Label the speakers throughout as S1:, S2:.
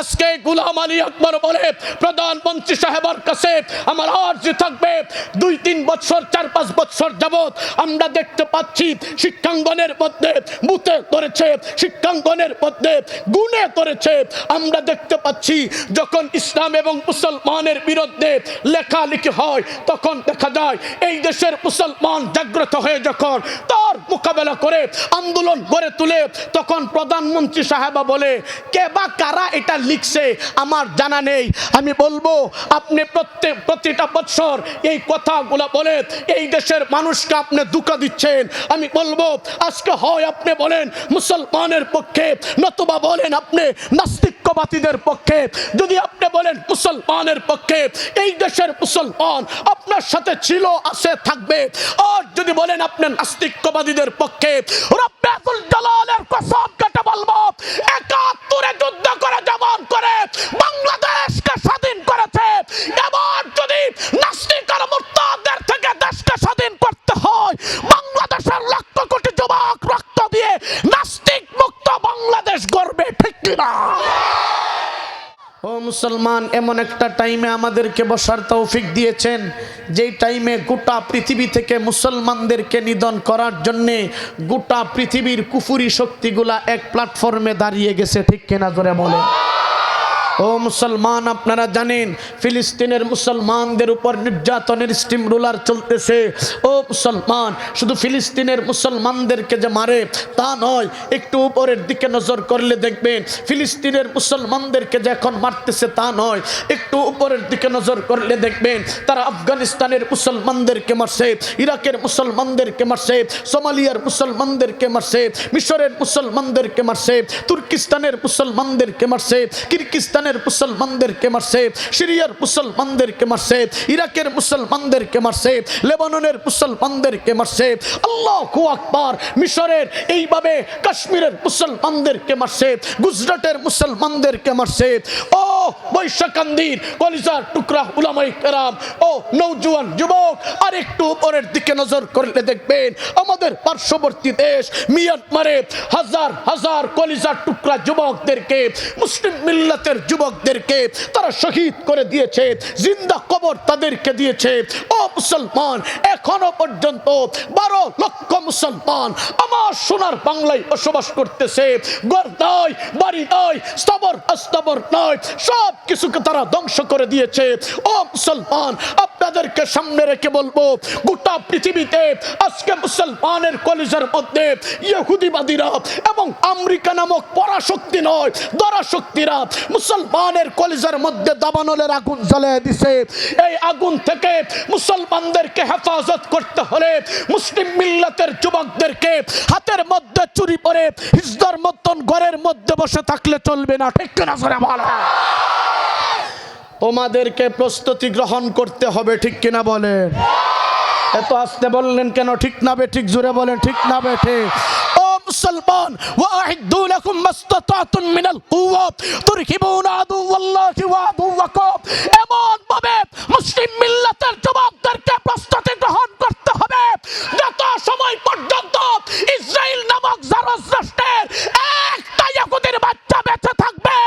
S1: আজকে গোলাম আলী আকবর বলে প্রধানমন্ত্রী সাহেবের কাছে আমার আর্জি থাকবে 2-3 বছর 4-5 বছর যাবত আমরা দেখতে পাচ্ছি শিক্ষাঙ্গনের মধ্যে বুতে ধরেছে, শিক্ষাঙ্গনের মধ্যে গুণে ধরেছে। আমরা দেখতে পাচ্ছি যখন ইসলাম এবং মুসলমানের বিরুদ্ধে লেখালেখি হয় তখন দেখা যায় এই দেশের মুসলমান জাগ্রত হয়ে যখন তার মোকাবেলা করে আন্দোলন গড়ে তুলে তখন প্রধানমন্ত্রী সাহেবা বলে কে বা কারা এটা লিখছে আমার জানা নেই। আমি বলবো আপনি প্রতিটা বছর এই কথাগুলো বলে এই দেশের মানুষকে আপনি ধোঁকা দিচ্ছেন। আমি বলবো আজকে হয় আপনি বলেন মুসলমানের পক্ষে, নতুবা বলেন আপনি নাস্তিকবাদীদের পক্ষে। যদি আপনি বলেন মুসলমানের পক্ষে, এই দেশের মুসলমান আপনার সাথে ছিল, আছে, থাকবে। আর যদি বলেন আপনি নাস্তিকবাদীদের পক্ষে, রব্বুল জালালের কসম কেটে বলবো ৭১ যুদ্ধ করে যেমন করে বাংলাদেশকে স্বাধীন করেছে, এবার যদি নাস্তিক আর মুরতাদদের থেকে দেশকে স্বাধীন করতে হয়, বাংলাদেশের লক্ষ কোটি যুবক রক্ত দিয়ে নাস্তিক মুক্ত বাংলাদেশ গড়বে, ঠিক কিনা? ও মুসলমান, এমন একটা টাইমে আমাদেরকে বসার তৌফিক দিয়েছেন যেই টাইমে গোটা পৃথিবী থেকে মুসলমানদেরকে নিধন করার জন্যে গোটা পৃথিবীর কুফুরি শক্তিগুলা এক প্ল্যাটফর্মে দাঁড়িয়ে গেছে, ঠিক কিনা জোরে বলে। ও মুসলমান, আপনারা জানেন ফিলিস্তিনের মুসলমানদের উপর নির্যাতনের স্টিম রোলার চলতেছে। ও মুসলমান, শুধু ফিলিস্তিনের মুসলমানদেরকে যে মারে তা নয়, একটু উপরের দিকে নজর করলে দেখবেন ফিলিস্তিনের মুসলমানদেরকে যে এখন মারতেছে তা নয়, একটু উপরের দিকে নজর করলে দেখবেন তারা আফগানিস্তানের মুসলমানদেরকে মারছে, ইরাকের মুসলমানদেরকে মারছে, সোমালিয়ার মুসলমানদেরকে মারছে, মিশরের মুসলমানদেরকে মারছে, তুর্কিস্তানের মুসলমানদেরকে মারছে, কিরগিজস্তানের মুসলমানদেরকে মারছে, সিরিয়ার মুসলমানদেরকে মারছে, ইরাকের মুসলমানদেরকে মারছে, লেবাননের মুসলমানদেরকে মারছে। আল্লাহু আকবার। মিশরের এইভাবে কাশ্মীরের মুসলমানদেরকে মারছে, গুজরাটের মুসলমানদেরকে মারছে। ও বৈশাখান্দির কলিজার টুকরা উলামায়ে কেরাম, ও নওজোয়ান যুবক, আর একটু উপরের দিকে নজর করলে দেখবেন আমাদের পার্শ্ববর্তী দেশ মিয়ানমারে হাজার হাজার কলিজার টুকরা যুবকদেরকে, মুসলিম মিল্লাতের যুবকদেরকে তারা শহীদ করে দিয়েছে, জিন্দা কবর তাদেরকে দিয়েছে। ও মুসলমান, এখনো পর্যন্ত 12 লক্ষ মুসলমান আমার সোনার বাংলায় বসবাস করতেছে। ঘর নয়, বাড়ি নয়, স্থাবর অস্থাবর নয়, সব কিছুকে তারা ধ্বংস করে দিয়েছে। ও মুসলমান, আপনাদেরকে সামনে রেখে বলবো গোটা পৃথিবীতে আজকে মুসলমানের কলিজার মধ্যে ইহুদিবাদীরা এবং আমেরিকা নামক পরাশক্তি নয় দরাশক্তিরা মুসলমানের কলিজার মধ্যে দাবানলের আগুন জ্বালিয়ে দিছে। এই আগুন থেকে মুসলমানদেরকে হেফাজত করতে হলে মুসলিম মিল্লাতের যুবকদেরকে হাতের মধ্যে চুরি পরে হিজদার মতন ঘরের মধ্যে বসে থাকলে চলবে না, ঠিক কিনা জোরে বলো। তোমাদেরকে প্রস্তুতি গ্রহণ করতে হবে, ঠিক কিনা বলেন। এত আস্তে বললেন কেন? ঠিক না বে ঠিক? জোরে বলেন ঠিক না বে ঠিক? ও মুসলমান, ওয়াহিদু লাকুম মাসতাতাতুম মিনাল কুওয়া তুরহিবুনা আদুওয়াল্লাহি ওয়া আদুওয়াকুম। এমন ভাবে মুসলিম মিল্লাতের যুবকদেরকে প্রস্তুতি গ্রহণ করতে হবে যত সময় পর্যন্ত ইসরায়েল নামক জারজ রাষ্ট্রের একটা ইহুদির বাচ্চা বেঁচে থাকবে,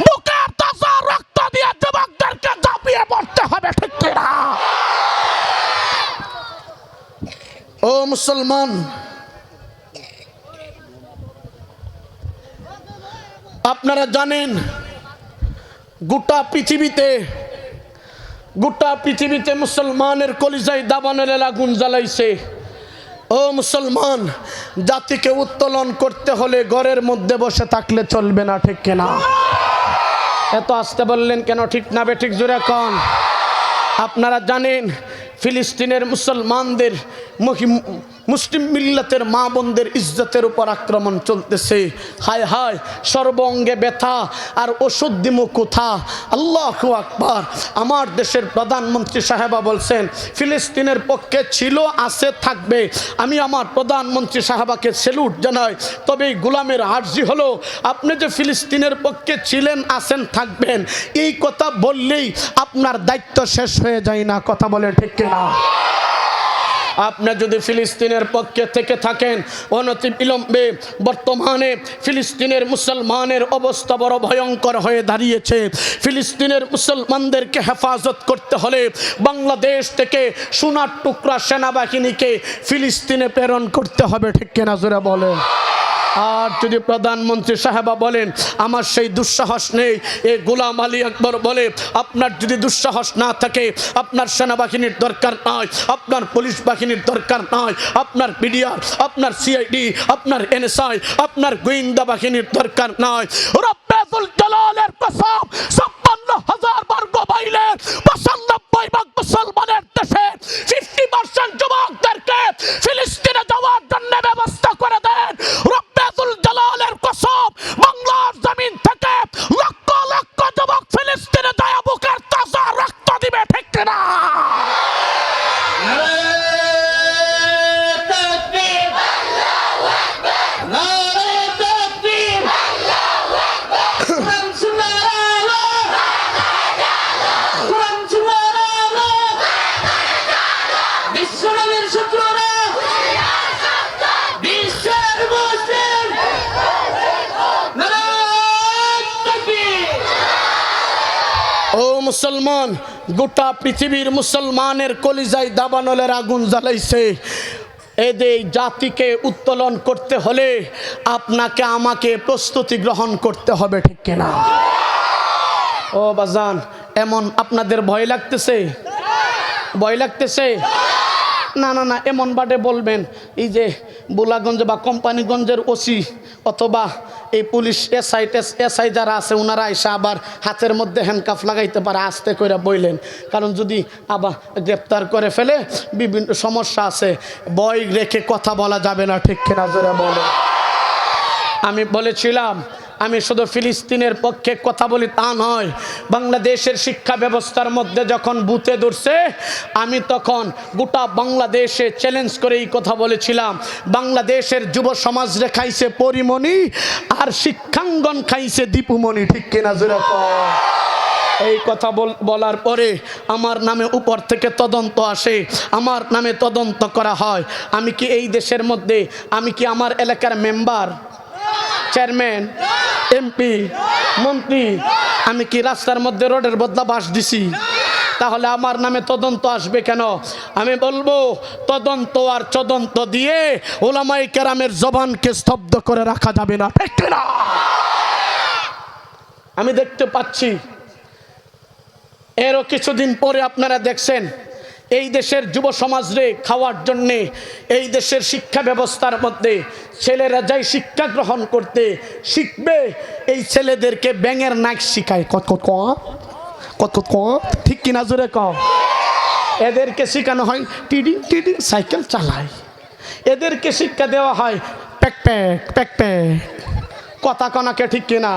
S1: বুকের তাজা রক্ত দিয়ে যুবকদেরকে ঝাঁপিয়ে পড়তে হবে, ঠিক কিনা? ও মুসলমান, আপনারা জানেন গোটা পৃথিবীতে মুসলমানের কলিজায় দাবানলের আগুন জ্বালাইছে। ও মুসলমান, জাতিকে উত্তোলন করতে হলে ঘরের মধ্যে বসে থাকলে চলবে না, ঠিক কিনা? এত আস্তে বললেন কেন? ঠিক না বে ঠিক? জোরে কোন। আপনারা জানেন ফিলিস্তিনের মুসলমানদের মুসলিম মিল্লাতের মা বোনদের ইজ্জতের উপর আক্রমণ চলতেছে। হায় হায়, সর্বঙ্গে ব্যথা আর ওষুধ দিমু কোথা। আল্লাহু আকবার। আমার দেশের প্রধানমন্ত্রী সাহেবা বলছেন ফিলিস্তিনের পক্ষে ছিল, আছে, থাকবে। আমি আমার প্রধানমন্ত্রী সাহেবাকে স্যালুট জানাই। তবে এই গোলামের আর্জি হলো আপনি যে ফিলিস্তিনের পক্ষে ছিলেন, আছেন, থাকবেন, এই কথা বললেই আপনার দায়িত্ব শেষ হয়ে যায় না। কথা বলে ঠিক কিনা? আপনি যদি ফিলিস্তিনের পক্ষে থেকে থাকেন, অনতি বিলম্বে বর্তমানে ফিলিস্তিনের মুসলমানের অবস্থা বড় ভয়ঙ্কর হয়ে দাঁড়িয়েছে। ফিলিস্তিনের মুসলমানদেরকে হেফাজত করতে হলে বাংলাদেশ থেকে সোনার টুকরা সেনাবাহিনীকে ফিলিস্তিনে প্রেরণ করতে হবে, ঠিক কিনা জোরে বলে। আর যদি প্রধানমন্ত্রী সাহেবা বলেন আমার সেই দুঃসাহস নেই, এই গোলাম আলী আকবর বলে আপনার যদি দুঃসাহস না থাকে, আপনার সেনাবাহিনীর দরকার নয়, আপনার পুলিশ বাহিনীর দরকার নয়, আপনার বিডিআর, আপনার সিআইডি, আপনার এনএসআই, আপনার গোয়েন্দা বাহিনীর দরকার নয়। রব্বুল জালালের কসম ৫৬,০০০ বর্গ মাইলের ৯৫ ভাগ মুসলমানের দেশে 50% যুবকদেরকে ফিলিস্তিনে যাওয়ার জন্য ব্যবস্থা করে দেন। রব্বুল জালালের কসম বাংলার জমিন থেকে লক্ষ লক্ষ যুবক ফিলিস্তিনে যায় বুকের তাজা রক্ত দিবে, ঠিক কিনা? ও মুসলমান, গোটা পৃথিবীর মুসলমানের কলিজায় দাবানলের আগুন জ্বালাইছে। এদের জাতিকে উত্তোলন করতে হলে আপনাকে আমাকে প্রস্তুতি গ্রহণ করতে হবে, ঠিক কিনা? ও বাজান, এমন আপনাদের ভয় লাগতেছে? ভয় লাগতেছে? না না না, এমন বাটে বলবেন এই যে বুলাগঞ্জ বা কোম্পানিগঞ্জের ওসি অথবা এই পুলিশ এসআই যারা আছে ওনারা এসে আবার হাতের মধ্যে হ্যান্ডকাফ লাগাইতে পারে, আস্তে করে বইলেন, কারণ যদি আবার গ্রেপ্তার করে ফেলে বিভিন্ন সমস্যা আছে। ভয় রেখে কথা বলা যাবে না, ঠিক কিনা জোরে বলে। আমি বলেছিলাম আমি শুধু ফিলিস্তিনের পক্ষে কথা বলি তা নয়, বাংলাদেশের শিক্ষা ব্যবস্থার মধ্যে যখন বুথে ধরছে আমি তখন গোটা বাংলাদেশে চ্যালেঞ্জ করে এই কথা বলেছিলাম, বাংলাদেশের যুব সমাজ রে খাইছে পরিমণি আর শিক্ষাঙ্গন খাইছে দীপুমণি, ঠিক কিনা জোরে কয়। এই কথা বলার পরে আমার নামে উপর থেকে তদন্ত আসে, আমার নামে তদন্ত করা হয়। আমি কি এই দেশের মধ্যে, আমি কি আমার এলাকার মেম্বার, চেয়ারম্যান, এমপি, মন্ত্রী, আমি কি রাস্তার মধ্যে রোডের বদলা বাস দিছি? তাহলে আমার নামে তদন্ত আসবে কেন? আমি বলবো তদন্ত আর তদন্ত দিয়ে ওলামায়ে কেরামের জবানকে স্তব্ধ করে রাখা যাবে না, ঠিক না? আমি দেখতে পাচ্ছি এরও কিছুদিন পরে আপনারা দেখছেন এই দেশের যুব সমাজরে খাওয়ার জন্যে এই দেশের শিক্ষা ব্যবস্থার মধ্যে ছেলেরা যাই শিক্ষা গ্রহণ করতে শিখবে, এই ছেলেদেরকে ব্যাঙের নাক শিখায়, কত কত কত কত, ঠিক কিনা জোরে কও। এদেরকে শেখানো হয় টিডিং টিডিং সাইকেল চালায়, এদেরকে শিক্ষা দেওয়া হয় প্যাক প্যাক প্যাক প্যাক কথা কনাকে, ঠিক কিনা?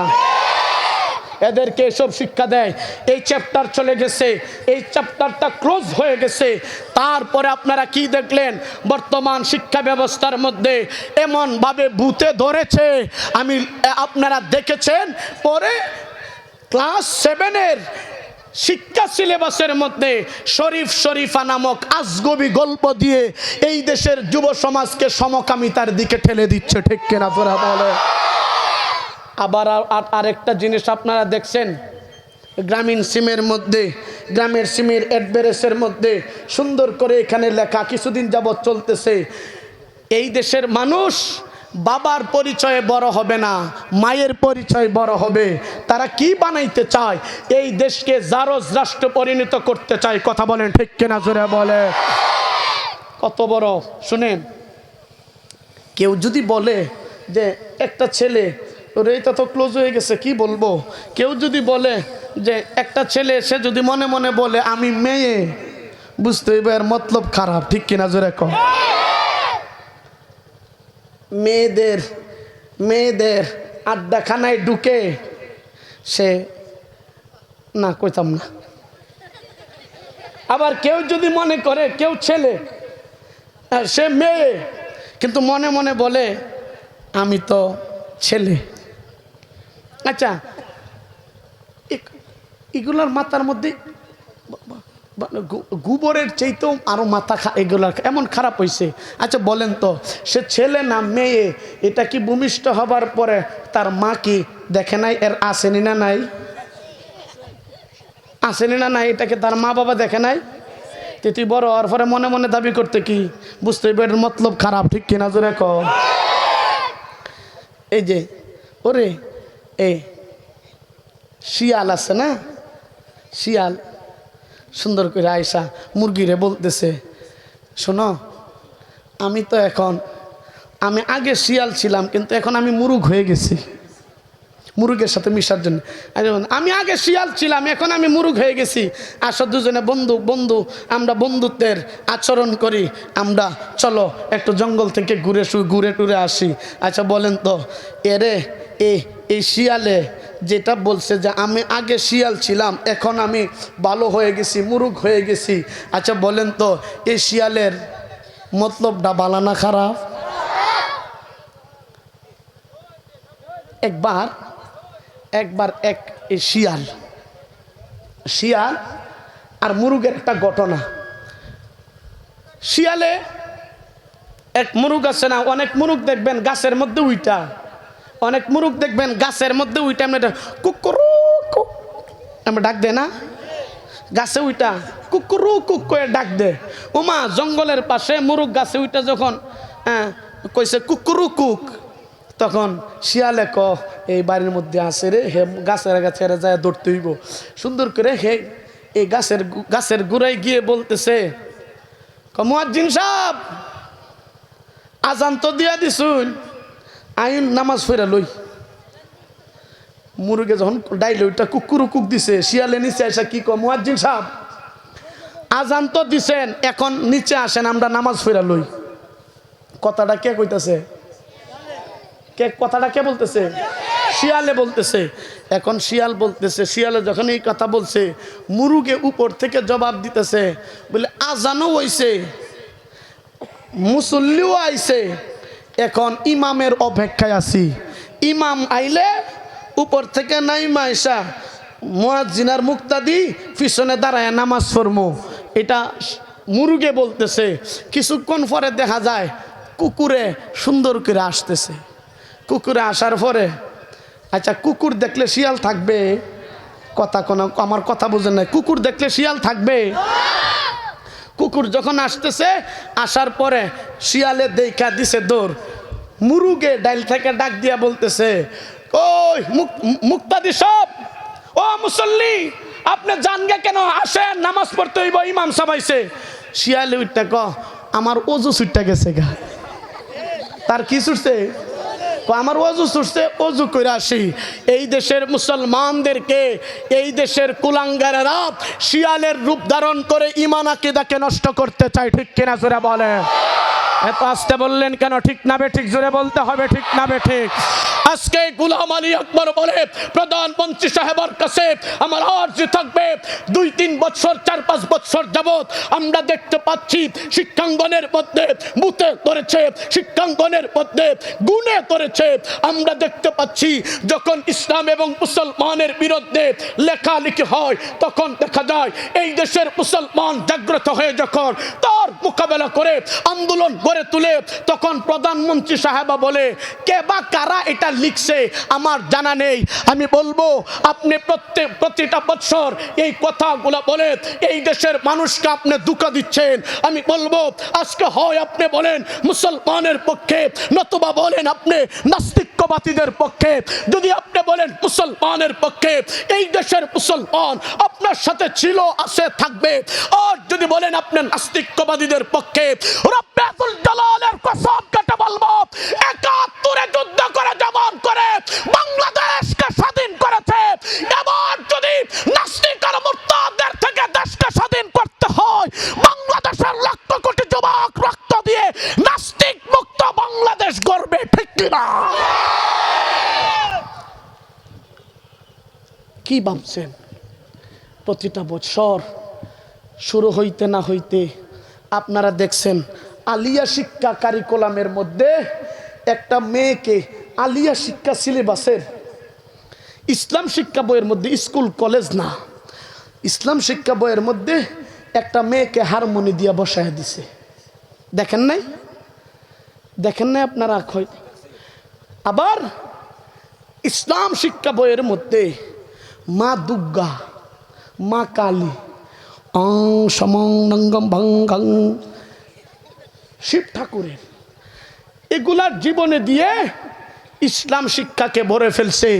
S1: এদেরকে এসব শিক্ষা দেয়। এই চ্যাপ্টার চলে গেছে, এই চ্যাপ্টারটা ক্লোজ হয়ে গেছে। তারপরে আপনারা কি দেখলেন? বর্তমান শিক্ষা ব্যবস্থার মধ্যে এমনভাবে ভূতে ধরেছে, আমি আপনারা দেখেছেন। পরে ক্লাস 7-এর শিক্ষা সিলেবাসের মধ্যে শরীফ শরীফা নামক আজগবি গল্প দিয়ে এই দেশের যুব সমাজকে সমকামিতার দিকে ঠেলে দিচ্ছে, ঠিক কিনা তোরা বলে। আবার আরেকটা জিনিস আপনারা দেখছেন, গ্রামীণ সিমের মধ্যে, গ্রামের সিমের অ্যাডভারেসের মধ্যে সুন্দর করে এখানে লেখা, কিছুদিন যাবৎ চলতেছে, এই দেশের মানুষ বাবার পরিচয়ে বড় হবে না, মায়ের পরিচয় বড় হবে। তারা কি বানাইতে চায়? এই দেশকে জারজ রাষ্ট্র পরিণত করতে চায়, কথা বলেন ঠিক কিনা জোরে বলে। কত বড় শুনেন, কেউ যদি বলে যে একটা ছেলে, এটা তো ক্লোজ হয়ে গেছে, কি বলবো, কেউ যদি বলে যে একটা ছেলে, সে যদি মনে মনে বলে আমি মেয়ে, বুঝতে হবে এর মতলব খারাপ, ঠিক কিনা জোরে কও। মেয়েদের আড্ডাখানায় ঢুকে সে না কইতাম না। আবার কেউ যদি মনে করে কেউ ছেলে, সে মেয়ে, কিন্তু মনে মনে বলে আমি তো ছেলে। আচ্ছা, এগুলোর মাথার মধ্যে গোবরের চাইতেও আরো মাথা এগুলা এমন খারাপ হয়েছে। আচ্ছা বলেন তো, সে ছেলে না মেয়ে, এটা কি ভূমিষ্ঠ হবার পরে তার মা কি দেখে নাই এর আসেনি না নাই? আসেনি না নাই? এটাকে তার মা বাবা দেখে নাই? তুই বড় হওয়ার পরে মনে মনে দাবি করতে কি বুঝতে এর মতলব খারাপ, ঠিক কিনা জোরে কও। এই যে ওরে এ শিয়াল আছে না, শিয়াল সুন্দর করে আয়সা মুরগিরে বলতেছে, শোনো আমি তো এখন, আমি আগে শিয়াল ছিলাম কিন্তু এখন আমি মুরগ হয়ে গেছি, মুরগের সাথে মিশার জন্য। আমি আগে শিয়াল ছিলাম এখন আমি মুরগ হয়ে গেছি, আসো দুজনে বন্ধু বন্ধু আমরা বন্ধুত্বের আচরণ করি, আমরা চলো একটু জঙ্গল থেকে ঘুরে টুরে আসি। আচ্ছা বলেন তো এরে এই শিয়ালে যেটা বলছে যে আমি আগে শিয়াল ছিলাম এখন আমি ভালো হয়ে গেছি, মুরগ হয়ে গেছি, আচ্ছা বলেন তো এই শিয়ালের মতলবটা ভালো না খারাপ? একবার এক শিয়াল আর মুরগের একটা ঘটনা। শিয়ালে এক মুরগ আছে না, অনেক মুরগ দেখবেন গাছের মধ্যে উইটা, অনেক মুরগ দেখবেন গাছের মধ্যে উইটা আমরা কুকুরু আমরা ডাক দে না, গাছে উইটা কুকুরু কুক করে ডাক দে। ওমা জঙ্গলের পাশে মুরগ গাছে উইটা যখন কইছে কুকুরু কুক, তখন শিয়ালে ক এই বাড়ির মধ্যে আছে রে, হে গাছের গাছে যায় দৌড়তে হইব। সুন্দর করে হে এই গাছের গুড়ায় গিয়ে বলতেছে, মুয়াজ্জিন সাহেব আজান তো দিয়া দিছুন, আইন নামাজ ফেরা লই। মুরগে যখন ডাইল ওইটা কুকুরু কুক দিছে, শিয়ালে নিচে আসা কি কয়, মুয়াজ্জিন সাহেব আজান তো দিছেন এখন নিচে আসেন আমরা নামাজ ফেরা লই। কথাটা কে কইতাছে? কথাটা কে বলতেছে? শিয়ালে বলতেছে। এখন শিয়াল বলতেছে, শিয়ালে যখন এই কথা বলছে মুরুগে উপর থেকে জবাব দিতেছে, বলে আজানও হইছে মুসল্লিও আইছে, এখন ইমামের অপেক্ষায় আছি, ইমাম আইলে উপর থেকে নাইমা আইসা মুয়াজ্জিনার মুক্তাদি পিছনে দাঁড়ায় নামাজ পড়মু। এটা মুরুগে বলতেছে। কিছুক্ষণ পরে দেখা যায় কুকুরে সুন্দর করে আসতেছে। কুকুরে আসার পরে, আচ্ছা কুকুর দেখলে শিয়াল থাকবে? কথা কোন আমার কথা বুঝেন নাই, কুকুর দেখলে শিয়াল থাকবে? কুকুর যখন আসতেছে, আসার পরে শিয়ালে দেখা দিছে দৌড়, মুরুগে ডাইল থেকে ডাক দিয়া বলতেছে, ওই মুক্তাদি সব ও মুসল্লি আপনি জানগে কেন, আসেন নামাজ পড়তে হইব, ইমাম সাবাইছে। শিয়ালে উঠতে ক আমার অজু ছুটতে গেছে গা। তার কি ছুটছে? আমার অজু ছুটছে, অজু করে আসি। এই দেশের মুসলমানদেরকে এই দেশের কুলাঙ্গারেরা শিয়ালের রূপ ধারণ করে ঈমান আকীদাকে নষ্ট করতে চায়, ঠিক কিনা জোরে বলে? এত আস্তে বললেন কেন? ঠিক না বেঠিক? জোরে বলতে হবে, ঠিক না বেঠিক? আজকে গোলাম আলী আকবর বলে প্রধানমন্ত্রী সাহেবের কাছে আমার আর্জি থাকবে, 2-3 বছর 4-5 বছর যাবত আমরা দেখতে পাচ্ছি শিক্ষাঙ্গনের মধ্যে মুতে করেছে, শিক্ষাঙ্গনের মধ্যে গুণে করেছে। আমরা দেখতে পাচ্ছি যখন ইসলাম এবং মুসলমানের বিরুদ্ধে লেখালেখি হয় তখন দেখা যায় এই দেশের মুসলমান জাগ্রত হয়ে যখন তার মোকাবেলা করে আন্দোলন গড়ে তুলে, তখন প্রধানমন্ত্রী সাহেবা বলে কে বা কারা এটা লিখছে আমার জানা নেই। আমি বলবো আপনি প্রতিটা বছর এই কথাগুলো বলে এই দেশের মানুষকে আপনি ধোঁকা দিচ্ছেন। আমি বলবো আজকে হয় আপনি বলেন মুসলমানের পক্ষে, নতুবা বলেন আপনি নাস্তিক্যবাদীদের পক্ষে। যদি আপনি বলেন মুসলমানের পক্ষে, এই দেশের মুসলমান আপনার সাথে ছিল, আছে, থাকবে। আর যদি বলেন আপনি নাস্তিক্যবাদীদের পক্ষে, রব্বুল জালালের কসম কেটে বলবো ৭১-এ যুদ্ধ করে যেমন করে বাংলাদেশকে স্বাধীন করেছে, এবার যদি নাস্তিক আর মুরতাদদের থেকে দেশকে স্বাধীন করতে হয়, বাংলাদেশের লক্ষ কোটি যুবক রক্ত দিয়ে নাস্তিক মুক্ত বাংলাদেশ গড়বে, ঠিক কিনা? কি ভাবছেন? প্রতিটা বছর শুরু হইতে না হইতে আপনারা দেখছেন আলিয়া শিক্ষা কারিকুলামের মধ্যে একটা মেয়েকে আলিয়া শিক্ষা সিলেবাসের ইসলাম শিক্ষা বইয়ের মধ্যে, স্কুল কলেজ না, ইসলাম শিক্ষা বইয়ের মধ্যে একটা মেয়েকে হারমোনি দিয়ে বসায় দিছে। দেখেন নাই? দেখেন নাই আপনারা? আবার ইসলাম শিক্ষা বইয়ের মধ্যে মা দুর্গা, মা কালী, শিব ঠাকুরের এগুলার জীবনে দিয়ে ইসলাম শিক্ষাকে ভরে ফেলছে।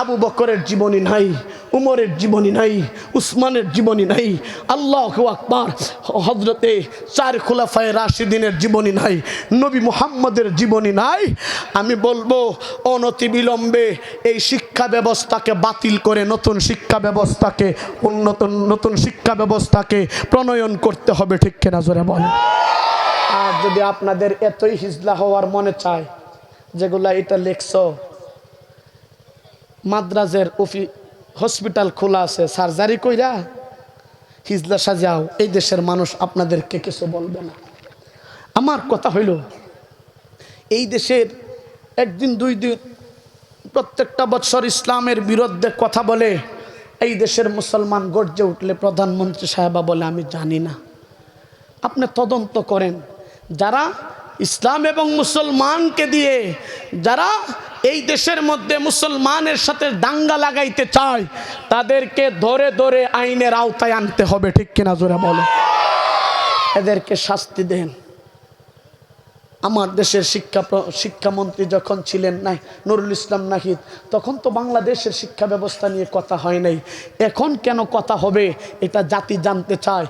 S1: আবু বকরের জীবনী নাই, উমরের জীবনী নাই, উসমানের জীবনী নাই, আল্লাহু আকবার, হযরতে চার খুলাফায়ে রাশিদিনের জীবনী নাই, নবী মুহাম্মদের জীবনী নাই। আমি বলবো অনতিবিলম্বে এই শিক্ষা ব্যবস্থাকে বাতিল করে নতুন শিক্ষা ব্যবস্থাকে নতুন শিক্ষা ব্যবস্থাকে প্রণয়ন করতে হবে। ঠিক কিনা জোরে বলেন? আর যদি আপনাদের এতই হিজলা হওয়ার মনে চায়, যেগুলা এটা লেখছো, মাদ্রাজের হসপিটাল খোলা আছে, সার্জারি কইরা হিজলা সাজাও, এই দেশের মানুষ আপনাদেরকে কিছু বলবে না। আমার কথা হইল, এই দেশের একদিন দুই দিন প্রত্যেকটা বছর ইসলামের বিরুদ্ধে কথা বলে এই দেশের মুসলমান গর্জে উঠলে প্রধানমন্ত্রী সাহেবা বলে আমি জানি না। আপনি তদন্ত করেন, যারা ইসলাম এবং মুসলমানকে দিয়ে যারা এই দেশের মধ্যে মুসলমানের সাথে দাঙ্গা লাগাইতে চায় তাদেরকে ধরে ধরে আইনের আওতায় আনতে হবে। ঠিক কিনা জোরে বলে? এদেরকে শাস্তি দেন। আমার দেশের শিক্ষামন্ত্রী যখন ছিলেন নাই নুরুল ইসলাম নাহিদ, তখন তো বাংলাদেশের শিক্ষা ব্যবস্থা নিয়ে কথা হয় নাই। এখন কেন কথা হবে এটা জাতি জানতে চায়।